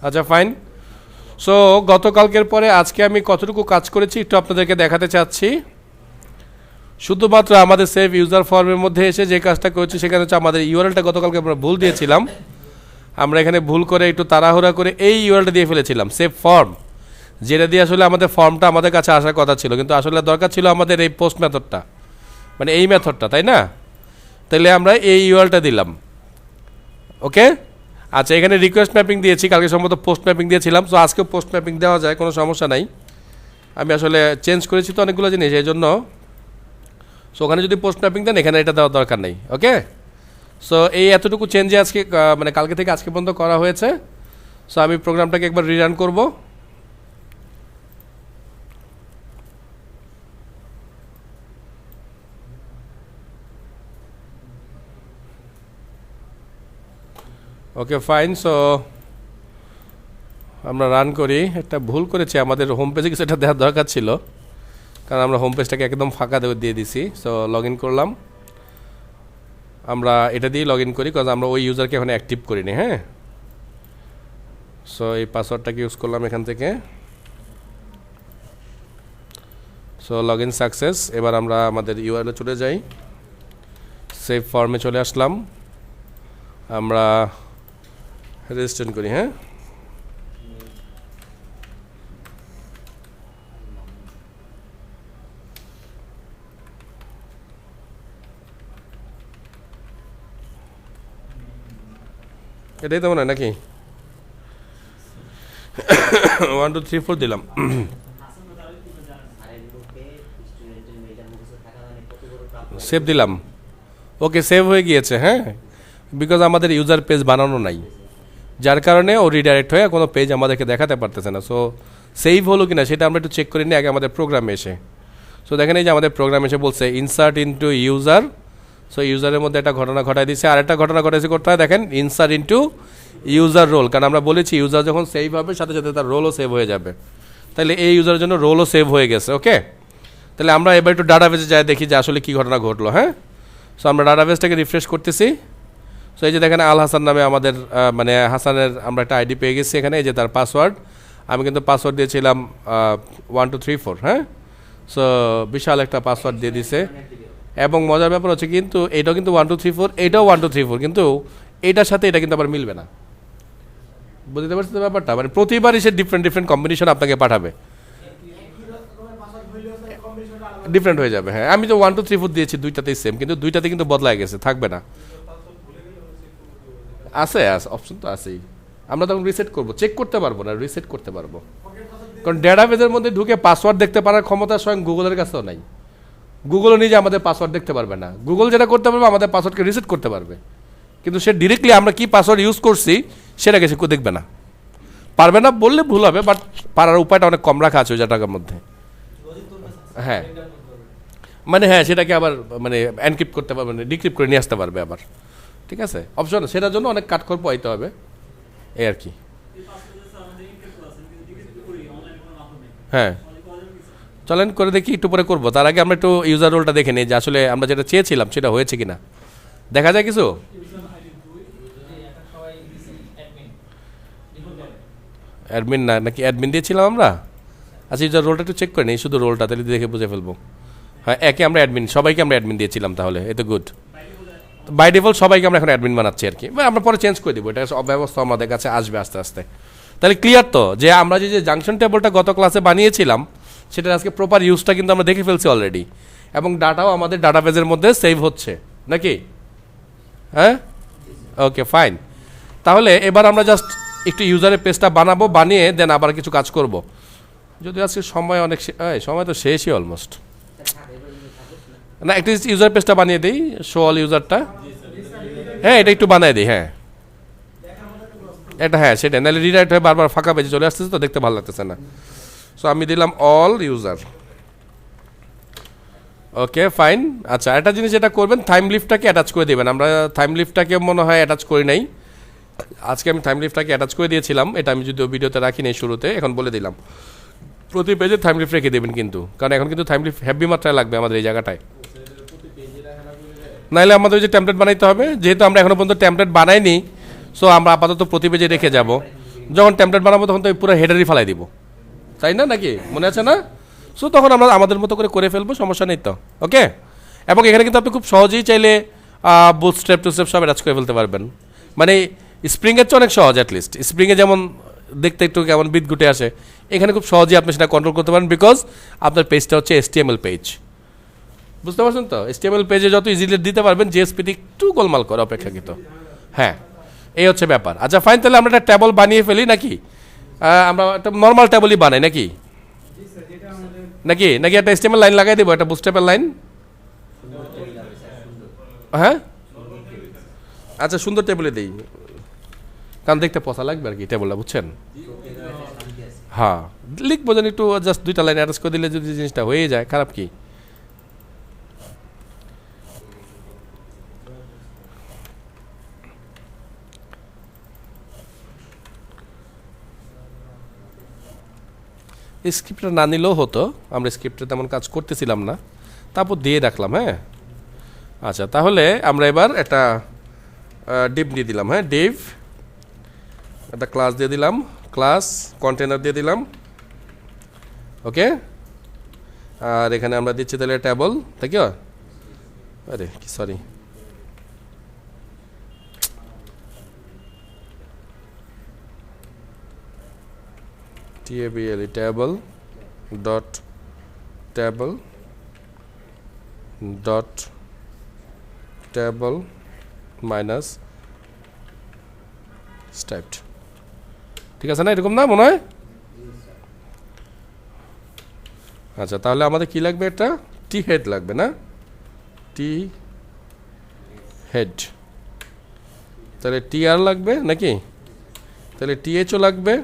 আচ্ছা fine. So গতকালকের পরে আজকে আমি কতটুকু কাজ করেছি একটু আপনাদেরকে দেখাতে চাচ্ছি। শুধুমাত্র আমাদের সেভ ইউজার ফর্মের মধ্যে এসে যে কাজটা করেছি সেখানে হচ্ছে আমাদের ইউআরএলটা গতকালকে আমরা ভুল দিয়েছিলাম। আমরা এখানে ভুল করে একটু তাড়াহুড়া করে এই ইউআরএলটা দিয়ে ফেলেছিলাম সেভ ফর্ম, যেটা দিয়ে আসলে আমাদের ফর্মটা আমাদের কাছে আসার কথা ছিল, কিন্তু আসলে দরকার ছিল আমাদের এই পোস্ট মেথডটা, মানে এই মেথডটা, তাই না? তাহলে আমরা এই ইউআরএলটা দিলাম। ওকে, আচ্ছা এখানে রিকোয়েস্ট ম্যাপিং দিয়েছি, কালকে সম্ভবত পোস্ট ম্যাপিং দিয়েছিলাম। সো আজকেও পোস্ট ম্যাপিং দেওয়া যায়, কোনো সমস্যা নাই। আমি আসলে চেঞ্জ করেছি তো অনেকগুলো জিনিস, এই জন্য। সো ওখানে যদি পোস্ট ম্যাপিং দেন এখানে এটা দেওয়ার দরকার নেই। ওকে, সো এই এতটুকু চেঞ্জে আজকে মানে কালকে থেকে আজকে পর্যন্ত করা হয়েছে। সো আমি প্রোগ্রামটাকে একবার রিরান করব। Okay fine. সো আমরা রান করি। একটা ভুল করেছি, আমাদের হোম পেজে কিছু এটা দেওয়ার দরকার ছিল, কারণ আমরা হোম পেজটাকে একদম ফাঁকা দিয়ে দিছি। সো লগ ইন করলাম, আমরা এটা দিয়ে লগ ইন করি, কারণ আমরা ওই ইউজারকে এখন অ্যাক্টিভ করিনি। হ্যাঁ, সো এই পাসওয়ার্ডটাকে ইউজ করলাম এখান থেকে। So log in success. এবার আমরা আমাদের ইউআরএলে চলে যাই, সেভ ফর্মে চলে আসলাম, আমরা রেজিস্ট্রেশন করি। হ্যাঁ, এটাই তো মনে হয় নাকি? 1 2 3 4 দিলাম। সেভ দিলাম। ওকে, সেভ হয়ে গিয়েছে। হ্যাঁ, বিকজ আমাদের ইউজার পেজ বানানো নাই, যার কারণে ও রিডাইরেক্ট হয়ে কোনো পেজ আমাদেরকে দেখাতে পারতেছে না। সো সেভ হলো কিনা সেটা আমরা একটু চেক করে নিই আগে আমাদের প্রোগ্রামে এসে। সো দেখেন এই যে আমাদের প্রোগ্রাম এসে বলছে ইনসার্ট ইনটু ইউজার। সো ইউজারের মধ্যে একটা ঘটনা ঘটাই দিচ্ছে, আর একটা ঘটনা ঘটাইছে করতে হয়, দেখেন ইনসার্ট ইনটু ইউজার রোল, কারণ আমরা বলেছি ইউজার যখন সেভ হবে সাথে সাথে তার রোলও সেভ হয়ে যাবে। তাহলে এই ইউজারের জন্য রোলও সেভ হয়ে গেছে। ওকে, তাহলে আমরা এবার একটু ডাটাবেজে যাই, দেখি যে আসলে কী ঘটনা ঘটলো। হ্যাঁ, সো আমরা ডাটাবেজটাকে রিফ্রেশ করতেছি। সো এই যে দেখেন আল হাসান নামে আমাদের মানে হাসানের আমরা একটা আইডি পেয়ে গেছি এখানে। এই যে তার পাসওয়ার্ড, আমি কিন্তু পাসওয়ার্ড দিয়েছিলাম 1 2 3 4। হ্যাঁ, সো বিশাল একটা পাসওয়ার্ড দিয়ে দিছে। এবং মজার ব্যাপার হচ্ছে কিন্তু এটাও কিন্তু 1 2 3 4, এটাও 1 2 3 4, কিন্তু এটার সাথে এটা কিন্তু আবার মিলবে না। বুঝতে পারছি তো ব্যাপারটা? মানে প্রতিবারই সে ডিফারেন্ট ডিফারেন্ট কম্বিনেশন আপনাকে পাঠাবে, ডিফারেন্ট হয়ে যাবে। হ্যাঁ, আমি তো 1 2 3 4 দিয়েছি, দুইটাতেই সেম, কিন্তু দুইটাতে কিন্তু বদলায় গেছে, থাকবে না। আছে অপশন তো আছেই, আমরা তখন রিসেট করবো, চেক করতে পারবো না, রিসেট করতে পারবো। কারণ ডেটাবেজের মধ্যে ঢুকে পাসওয়ার্ড দেখতে পারার ক্ষমতা স্বয়ং গুগলের কাছেও নাই। গুগলও নিজে আমাদের পাসওয়ার্ড দেখতে পারবে না। গুগল যেটা করতে পারবে আমাদের পাসওয়ার্ডকে রিসেট করতে পারবে, কিন্তু সে ডিরেক্টলি আমরা কি পাসওয়ার্ড ইউজ করছি সেটাকে সে দেখবে না, পারবে না বললে ভুল হবে, বাট পারার উপায়টা অনেক কম রাখা আছে ওই জায়গাটার মধ্যে। হ্যাঁ, মানে হ্যাঁ সেটাকে আবার মানে এনক্রিপ্ট করতে পারবে, মানে ডিক্রিপ্ট করে নিয়ে আসতে পারবে আবার। ঠিক আছে, অপশন সেটার জন্য অনেক কাঠখড় পোয়াইতে হবে, এই আর কি। হ্যাঁ, চলেন করে দেখি, একটু পরে করবো। তার আগে আমরা একটু ইউজার রোলটা দেখে নিই যে আসলে আমরা যেটা চেয়েছিলাম সেটা হয়েছে কিনা, দেখা যায় কিছু। অ্যাডমিন না নাকি অ্যাডমিন দিয়েছিলাম আমরা? আচ্ছা ইউজার রোলটা একটু চেক করে নিই, শুধু রোলটা, তাহলে দেখে বুঝে ফেলবো। হ্যাঁ, একে আমরা অ্যাডমিন, সবাইকে আমরা অ্যাডমিন দিয়েছিলাম, তাহলে এ তো গুড। বাই ডিফল্ট সবাইকে আমরা এখন অ্যাডমিন বানাচ্ছি আর কি, আমরা পরে চেঞ্জ করে দেবো, এটা ব্যবস্থা আমাদের কাছে আসবে আস্তে আস্তে। তাহলে ক্লিয়ার তো যে আমরা যে জাংশন টেবলটা গত ক্লাসে বানিয়েছিলাম সেটার আজকে প্রপার ইউজটা কিন্তু আমরা দেখে ফেলছি অলরেডি, এবং ডাটাও আমাদের ডাটাবেজের মধ্যে সেভ হচ্ছে নাকি? হ্যাঁ, ওকে ফাইন। তাহলে এবার আমরা জাস্ট একটু ইউজারের পেজটা বানাবো, বানিয়ে দেন আবার কিছু কাজ করব। যদি আজকে সময় অনেক, সময় তো শেষই অলমোস্ট। না, একটা ইউজার পেজটা বানিয়ে দিই, শো অল ইউজারটা। হ্যাঁ, এটা একটু বানিয়ে দিই। হ্যাঁ, এটা হ্যাঁ সেটাই, নাহলে রিডাইরেক্ট হয়ে বারবার ফাঁকা পেজে চলে আসতেছে তো, দেখতে ভালো লাগতেছে না। সো আমি দিলাম অল ইউজার। Okay fine. আচ্ছা, একটা জিনিস যেটা করবেন, থাইম লিফটটাকে অ্যাটাচ করে দেবেন। আমরা থাইম লিফটটাকে মনে হয় অ্যাটাচ করি নাই, আজকে আমি থাইম লিফটটাকে অ্যাটাচ করে দিয়েছিলাম। এটা আমি যদিও ভিডিওতে রাখিনি শুরুতে, এখন বলে দিলাম প্রতি পেজে থাইম লিফট রেখে দেবেন কিন্তু, কারণ এখন কিন্তু থাইম লিফট হেভি মাত্রায় লাগবে আমাদের এই জায়গাটায়। নাহলে আমাদের ওই যে টেমপ্লেট বানাইতে হবে, যেহেতু আমরা এখনো পর্যন্ত টেমপ্লেট বানাইনি, সো আমরা আপাতত প্রতি পেজে রেখে যাব। যখন টেমপ্লেট বানাবো তখন তো পুরো হেডারই ফেলাই দিব, তাই না? নাকি মনে আছে না? সো তখন আমরা আমাদের মতো করে ফেলবো, সমস্যা নেই তো। ওকে, এবং এখানে কিন্তু আপনি খুব সহজেই চাইলে বুটস্ট্র্যাপ টুস্ট্র্যাপ সব অ্যাটাচ করে ফেলতে পারবেন। মানে স্প্রিংয়ের চেয়ে অনেক সহজ, অ্যাটলিস্ট স্প্রিংয়ে যেমন দেখতে একটু কেমন বিদঘুটে আসে, এখানে খুব সহজেই আপনি সেটা কন্ট্রোল করতে পারেন, বিকজ আপনার পেজটা হচ্ছে HTML পেজ। বুঝতে পারছেন তো? HTML পেজে যত ইজিলি দিতে পারবেন, জিএসপিটি একটু গোলমাল করে অপেক্ষাকৃত। হ্যাঁ, এই হচ্ছে ব্যাপার। আচ্ছা ফাইন, তাহলে আমরা একটা ট্যাবল বানিয়ে ফেলি নাকি? আমরা একটা নর্মাল ট্যাবলই বানাই নাকি? নাকি নাকি একটা HTML লাইন লাগাই দেবো, একটা বুটস্ট্র্যাপের লাইন। হ্যাঁ, আচ্ছা সুন্দর টেবলে দিই, কারণ দেখতে পচা লাগবে আর কি টেবলটা, বুঝছেন? হ্যাঁ, লিখবো যেন একটু জাস্ট 2টা লাইন অ্যাটাচ করে দিলে যদি জিনিসটা হয়ে যায়, খারাপ কি? স্ক্রিপ্টটা না নিলেও হতো, আমরা স্ক্রিপ্টে তেমন কাজ করতেছিলাম না, তারপর দিয়ে রাখলাম। হ্যাঁ, আচ্ছা তাহলে আমরা এবার একটা ডিভ দিয়ে দিলাম। হ্যাঁ, ডিভ একটা ক্লাস দিয়ে দিলাম, ক্লাস কন্টেনার দিয়ে দিলাম। ওকে, আর এখানে আমরা দিচ্ছি তাহলে ট্যাবল, তাই কি? আরে কি, sorry, TABLE table dot table dot table minus স্টাইপড। ঠিক আছে না? এরকম না মনে হয়? আচ্ছা তাহলে আমাদের কি লাগবে? একটা টি হেড লাগবে না? টি হেড, তাহলে TR লাগবে নাকি? তাহলে THও লাগবে।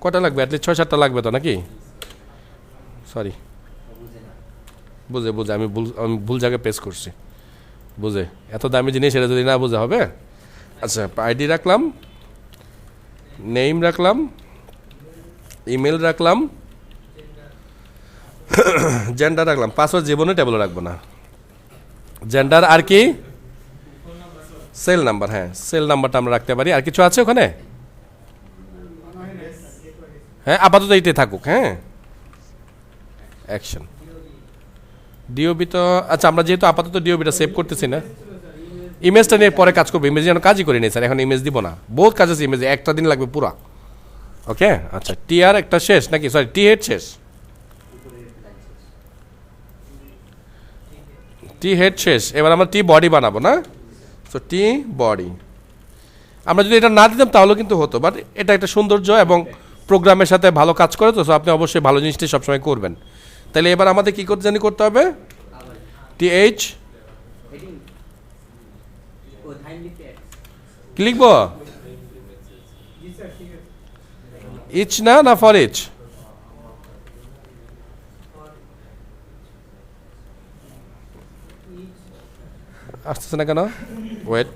কটা লাগবে? অ্যাটলিস্ট 6-7টা লাগবে তো নাকি? সরি, বুঝে আমি ভুল জায়গায় পেস করছি, বুঝে। এত দামি জিনিস এটা যদি না বুঝে হবে? আচ্ছা, আইডি রাখলাম, নেম রাখলাম, ইমেল রাখলাম, জেন্ডার রাখলাম। পাসওয়ার্ড জীবনে টেবলে রাখবো না, জেন্ডার আর কি সেল নাম্বার। হ্যাঁ, সেল নাম্বারটা আমরা রাখতে পারি। আর কিছু আছে ওখানে? হ্যাঁ, আপাতত এইটাই থাকুক। হ্যাঁ, অ্যাকশন ডিওবি তো, আচ্ছা আমরা যেহেতু আপাতত ডিওবিটা সেভ করতেছি না, ইমেজটা নিয়ে পরে কাজ করবো। ইমেজ যেন কাজই করিনি স্যার, এখন ইমেজ দিব না, বহুত কাজ আছে ইমেজে, একটা দিন লাগবে পুরা। ওকে, আচ্ছা TR একটা শেষ নাকি? সরি, টি হেড শেষ, টি হেড শেষ। এবার আমরা টি বডি বানাবো না? সো টি বডি আমরা যদি এটা না দিতাম তাহলেও কিন্তু হতো, বাট এটা একটা সৌন্দর্য এবং প্রোগ্রামের সাথে ভালো কাজ করে, তো আপনি অবশ্যই ভালো জিনিসটাই সবসময় করবেন। তাহলে এবার আমাদের কী করতে জানি করতে হবে? TH কি লিখবো? ইচ না ফর ইচ? আসতেছে না কেন? ওয়েট,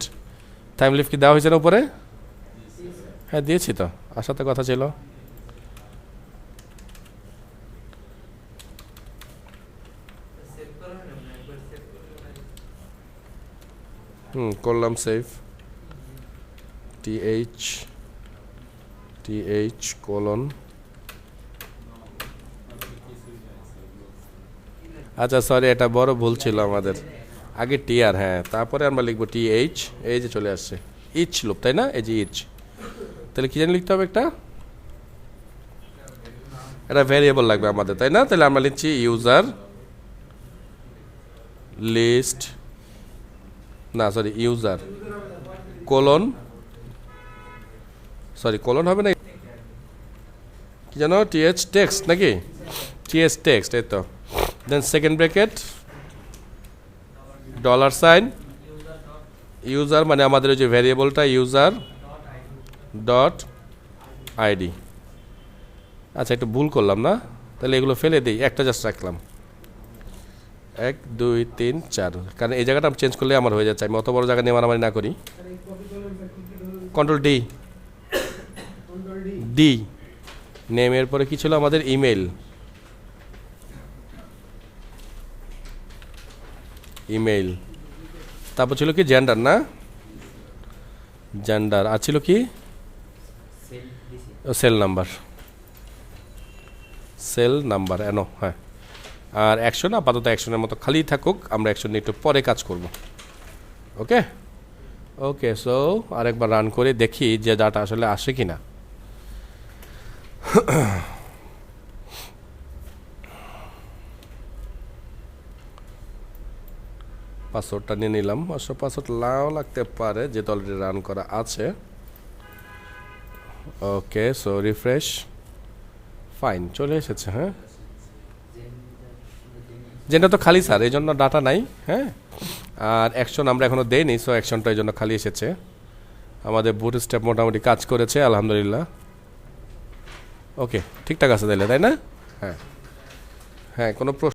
টাইম লিফ কি দেওয়া হয়েছে না উপরে? হ্যাঁ দিয়েছি তো, আসাতে কথা ছিল। করলাম সেভ। TH কোলন, আচ্ছা সরি, এটা বড় ভুল ছিল আমাদের, আগে TR, হ্যাঁ তারপরে আমরা লিখবো TH। এই যে চলে আসছে ইচ লুপ, তাই না? এই যে ইচ। তাহলে কি জানি লিখতে হবে? এটা ভ্যারিয়েবল লাগবে আমাদের, তাই না? তাহলে আমরা লিখছি ইউজার লিস্ট, না sorry, user colon, sorry colon হবে না, কি জানো? TH টেক্সট নাকি? TH টেক্সট, এই তো। দেন সেকেন্ড ব্র্যাকেট $, ইউজার মানে আমাদের ওই যে ভ্যারিয়েবলটা, ইউজার ডট আইডি। আচ্ছা একটু ভুল করলাম না? তাহলে এগুলো ফেলে দিই, একটা জাস্ট রাখলাম, 1 2 3 4, কারণ এই জায়গাটা চেঞ্জ করলে আমার হয়ে যাচ্ছে, আমি অত বড় জায়গা নিয়ে মারামারি না করি। কন্ট্রোল ডি, নেমের পরে কি ছিল আমাদের? ইমেইল, তারপর ছিল কি জেন্ডার, না জেন্ডার, আর ছিল কি সেল নাম্বার, সেল নাম্বার এনো, হ্যাঁ। আর অ্যাকশন আপাতত অ্যাকশনের মতো খালি থাকুক, আমরা অ্যাকশন নিয়ে একটু পরে কাজ করব। ওকে ওকে, সো আরেকবার রান করে দেখি যে ডাটা আসলে আসে কি না। পাসওয়ার্ডটা নিয়ে নিলাম, অবশ্য পাসওয়ার্ড নাও লাগতে পারে যেহেতু অলরেডি রান করা আছে। ওকে, সো রিফ্রেশ, ফাইন, চলে এসেছে। হ্যাঁ, যেটা তো খালি স্যার, এই জন্য ডাটা নাই। হ্যাঁ, আর অ্যাকশন আমরা এখনও দেইনি, সো অ্যাকশনটা এই জন্য খালি এসেছে। আমাদের বুট স্টেপ মোটামুটি কাজ করেছে আলহামদুলিল্লাহ। ওকে, ঠিকঠাক আছে তাইলে, তাই না? হ্যাঁ হ্যাঁ, কোনো প্রশ্ন